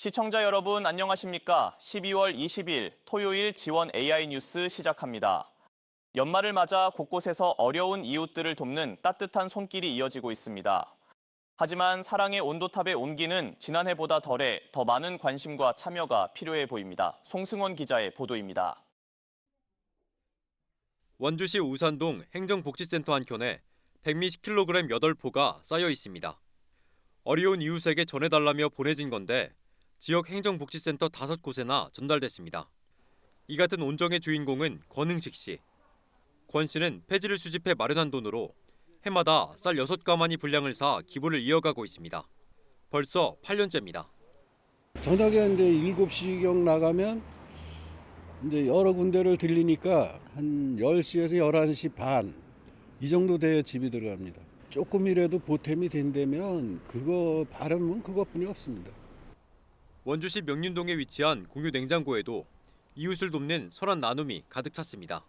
시청자 여러분 안녕하십니까? 12월 20일 토요일 지원 AI 뉴스 시작합니다. 연말을 맞아 곳곳에서 어려운 이웃들을 돕는 따뜻한 손길이 이어지고 있습니다. 하지만 사랑의 온도탑의 온기는 지난해보다 덜해 더 많은 관심과 참여가 필요해 보입니다. 송승원 기자의 보도입니다. 원주시 우산동 행정복지센터 한켠에 백미 10kg 8포가 쌓여 있습니다. 어려운 이웃에게 전해달라며 보내진 건데 지역 행정복지센터 5곳에나 전달됐습니다. 이 같은 온정의 주인공은 권흥식 씨. 권 씨는 폐지를 수집해 마련한 돈으로 해마다 쌀 6가마니 분량을 사 기부를 이어가고 있습니다. 벌써 8년째입니다. 저녁에 이제 7시경 나가면 이제 여러 군데를 들리니까 한 10시에서 11시 반 이 정도 돼야 집이 들어갑니다. 조금이라도 보탬이 된다면 그거 바람은 그것뿐이 없습니다. 원주시 명륜동에 위치한 공유 냉장고에도 이웃을 돕는 선한 나눔이 가득 찼습니다.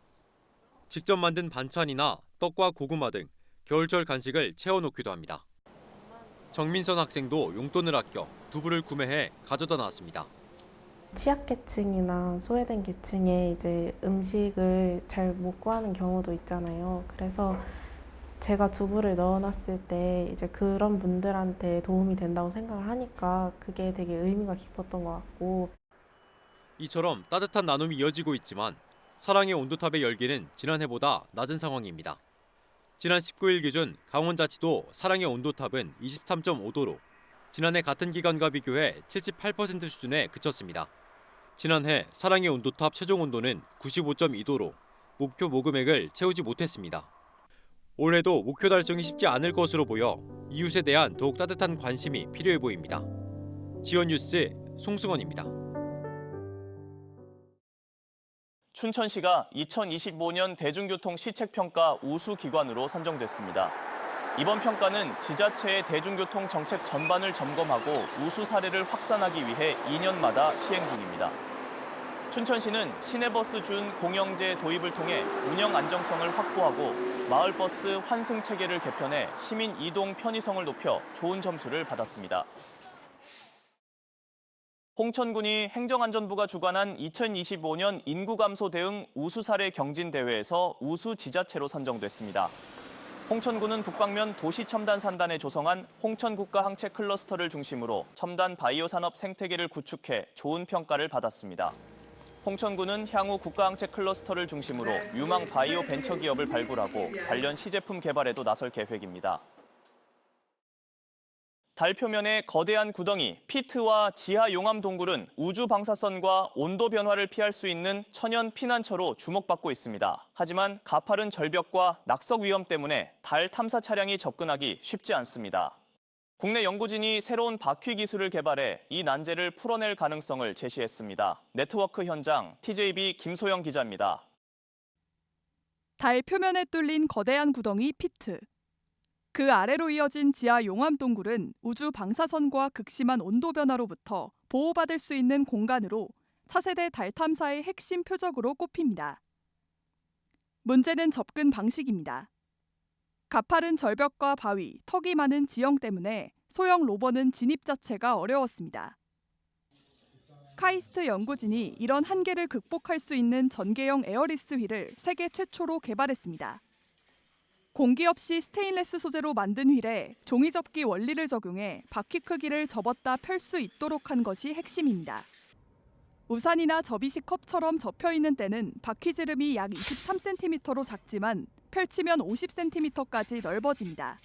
직접 만든 반찬이나 떡과 고구마 등 겨울철 간식을 채워놓기도 합니다. 정민선 학생도 용돈을 아껴 두부를 구매해 가져다 놨습니다. 취약계층이나 소외된 계층에 이제 음식을 잘 못 구하는 경우도 있잖아요. 그래서 제가 두부를 넣어놨을 때 이제 그런 분들한테 도움이 된다고 생각을 하니까 그게 되게 의미가 깊었던 것 같고. 이처럼 따뜻한 나눔이 이어지고 있지만 사랑의 온도탑의 열기는 지난해보다 낮은 상황입니다. 지난 19일 기준 강원자치도 사랑의 온도탑은 23.5도로 지난해 같은 기간과 비교해 78% 수준에 그쳤습니다. 지난해 사랑의 온도탑 최종 온도는 95.2도로 목표 모금액을 채우지 못했습니다. 올해도 목표 달성이 쉽지 않을 것으로 보여 이웃에 대한 더욱 따뜻한 관심이 필요해 보입니다. 지원뉴스 송승원입니다. 춘천시가 2025년 대중교통 시책평가 우수기관으로 선정됐습니다. 이번 평가는 지자체의 대중교통 정책 전반을 점검하고 우수 사례를 확산하기 위해 2년마다 시행 중입니다. 춘천시는 시내버스 준 공영제 도입을 통해 운영 안정성을 확보하고 마을버스 환승 체계를 개편해 시민 이동 편의성을 높여 좋은 점수를 받았습니다. 홍천군이 행정안전부가 주관한 2025년 인구감소 대응 우수사례 경진대회에서 우수지자체로 선정됐습니다. 홍천군은 북방면 도시첨단산단에 조성한 홍천국가항체 클러스터를 중심으로 첨단 바이오 산업 생태계를 구축해 좋은 평가를 받았습니다. 홍천군은 향후 국가항체 클러스터를 중심으로 유망 바이오 벤처 기업을 발굴하고 관련 시제품 개발에도 나설 계획입니다. 달 표면의 거대한 구덩이, 피트와 지하 용암 동굴은 우주 방사선과 온도 변화를 피할 수 있는 천연 피난처로 주목받고 있습니다. 하지만 가파른 절벽과 낙석 위험 때문에 달 탐사 차량이 접근하기 쉽지 않습니다. 국내 연구진이 새로운 바퀴 기술을 개발해 이 난제를 풀어낼 가능성을 제시했습니다. 네트워크 현장 TJB 김소영 기자입니다. 달 표면에 뚫린 거대한 구덩이 피트. 그 아래로 이어진 지하 용암 동굴은 우주 방사선과 극심한 온도 변화로부터 보호받을 수 있는 공간으로 차세대 달 탐사의 핵심 표적으로 꼽힙니다. 문제는 접근 방식입니다. 가파른 절벽과 바위, 턱이 많은 지형 때문에 소형 로버는 진입 자체가 어려웠습니다. 카이스트 연구진이 이런 한계를 극복할 수 있는 전개형 에어리스 휠을 세계 최초로 개발했습니다. 공기 없이 스테인레스 소재로 만든 휠에 종이접기 원리를 적용해 바퀴 크기를 접었다 펼 수 있도록 한 것이 핵심입니다. 우산이나 접이식 컵처럼 접혀있는 때는 바퀴 지름이 약 23cm로 작지만 펼치면 50cm까지 넓어집니다.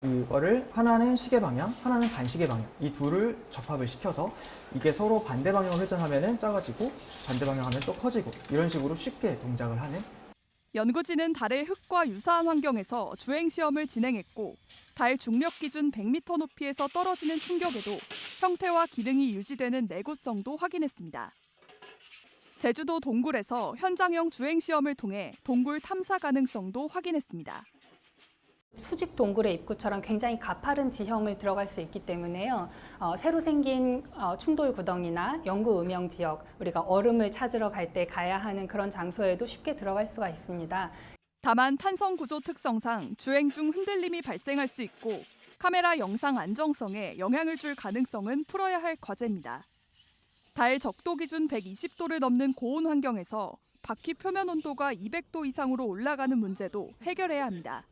이거를 하나는 시계 방향, 하나는 반시계 방향 이 둘을 접합을 시켜서 이게 서로 반대 방향으로 회전하면 작아지고 반대 방향 하면 또 커지고 이런 식으로 쉽게 동작을 하는. 연구진은 달의 흙과 유사한 환경에서 주행 시험을 진행했고 달 중력 기준 100m 높이에서 떨어지는 충격에도 형태와 기능이 유지되는 내구성도 확인했습니다. 제주도 동굴에서 현장형 주행 시험을 통해 동굴 탐사 가능성도 확인했습니다. 수직 동굴의 입구처럼 굉장히 가파른 지형을 들어갈 수 있기 때문에요. 새로 생긴 충돌 구덩이나 영구 음영 지역, 우리가 얼음을 찾으러 갈 때 가야 하는 그런 장소에도 쉽게 들어갈 수가 있습니다. 다만 탄성 구조 특성상 주행 중 흔들림이 발생할 수 있고 카메라 영상 안정성에 영향을 줄 가능성은 풀어야 할 과제입니다. 달 적도 기준 120도를 넘는 고온 환경에서 바퀴 표면 온도가 200도 이상으로 올라가는 문제도 해결해야 합니다.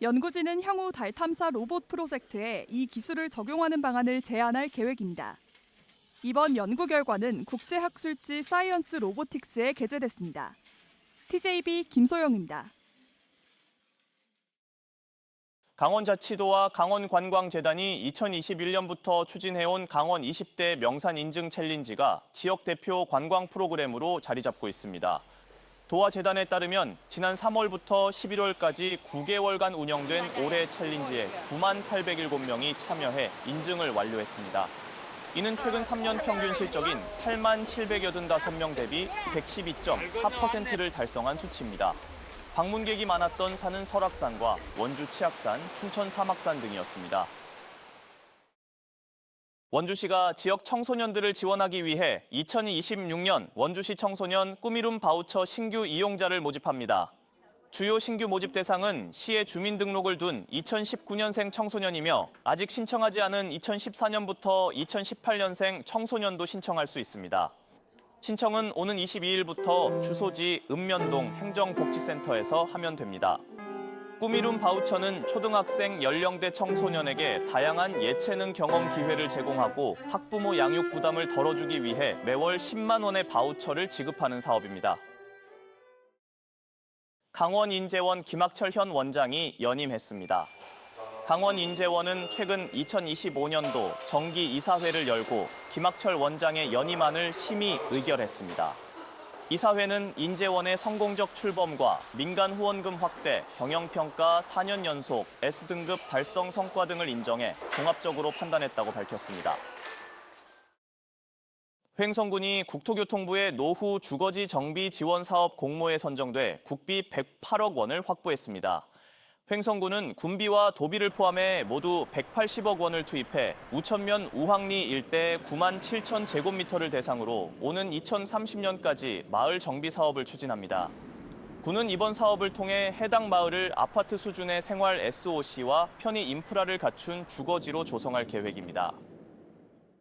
연구진은 향후 달 탐사 로봇 프로젝트에 이 기술을 적용하는 방안을 제안할 계획입니다. 이번 연구 결과는 국제학술지 사이언스 로보틱스에 게재됐습니다. TJB 김소영입니다. 강원자치도와 강원관광재단이 2021년부터 추진해온 강원 20대 명산 인증 챌린지가 지역 대표 관광 프로그램으로 자리 잡고 있습니다. 도와 재단에 따르면 지난 3월부터 11월까지 9개월간 운영된 올해 챌린지에 9만 807명이 참여해 인증을 완료했습니다. 이는 최근 3년 평균 실적인 8만 785명 대비 112.4%를 달성한 수치입니다. 방문객이 많았던 산은 설악산과 원주 치악산, 춘천 사막산 등이었습니다. 원주시가 지역 청소년들을 지원하기 위해 2026년 원주시 청소년 꾸미름 바우처 신규 이용자를 모집합니다. 주요 신규 모집 대상은 시에 주민등록을 둔 2019년생 청소년이며 아직 신청하지 않은 2014년부터 2018년생 청소년도 신청할 수 있습니다. 신청은 오는 22일부터 주소지 읍면동 행정복지센터에서 하면 됩니다. 꾸미름 바우처는 초등학생 연령대 청소년에게 다양한 예체능 경험 기회를 제공하고 학부모 양육 부담을 덜어주기 위해 매월 10만 원의 바우처를 지급하는 사업입니다. 강원인재원 김학철 현 원장이 연임했습니다. 강원인재원은 최근 2025년도 정기 이사회를 열고 김학철 원장의 연임안을 심의 의결했습니다. 이사회는 인재원의 성공적 출범과 민간 후원금 확대, 경영평가 4년 연속 S등급 달성 성과 등을 인정해 종합적으로 판단했다고 밝혔습니다. 횡성군이 국토교통부의 노후 주거지 정비 지원 사업 공모에 선정돼 국비 108억 원을 확보했습니다. 횡성군은 군비와 도비를 포함해 모두 180억 원을 투입해 우천면 우황리 일대 9만 7천 제곱미터를 대상으로 오는 2030년까지 마을 정비 사업을 추진합니다. 군은 이번 사업을 통해 해당 마을을 아파트 수준의 생활 SOC와 편의 인프라를 갖춘 주거지로 조성할 계획입니다.